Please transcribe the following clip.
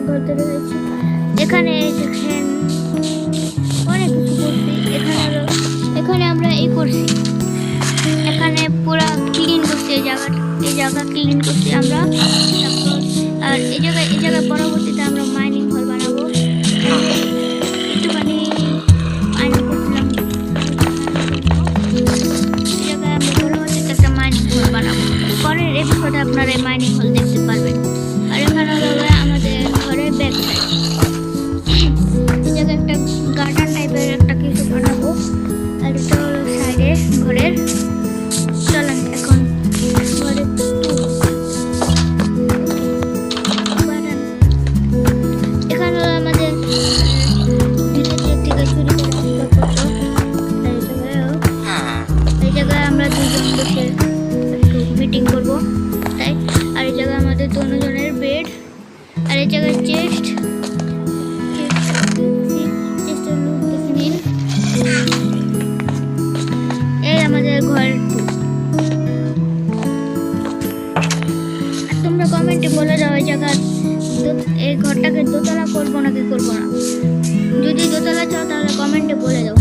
ঘর তৈরি হয়েছে। এখানে দেখেন অনেক কিছু করছি। এখানে আমরা এই করছি, এখানে পুরো ক্লিন করছি, এই জায়গা ক্লিন করছি আমরা। তারপর আর এই জায়গায় পরবর্তীতে আমরা মাইনিং হল বানাবো। একটুখানি মাইনিং করছিলাম, এই জায়গায় আমরা পরবর্তীতে একটা মাইনিং হল বানাবো। পরের এপিসোডে আপনারা এই মাইনিং হল দেখতে পারবেন। আর এখানে হলো আমাদের ঘরের ব্যাক সাইড, এই জায়গায় একটা গার্ডেন টাইপের একটা কিছু বানাবো। আর এটা হলো সাইডে ঘরের। চলেন এখন ঘরে এখানে হলো আমাদের ডিটেক্টর থেকে চুরি করে এই জায়গায় আমরা দুজন বসে একটু মিটিং করবো তাই। আর এই জায়গায় আমাদের দুজনের বেড, আর এই জায়গায় চেস্টের লুক দেখে নিন। এই আমাদের ঘর। তোমরা কমেন্টে বলে দাও এই জায়গা এই ঘরটাকে দোতলা করবো নাকি করবো না। যদি দোতলা চাও তাহলে কমেন্টে বলে দাও।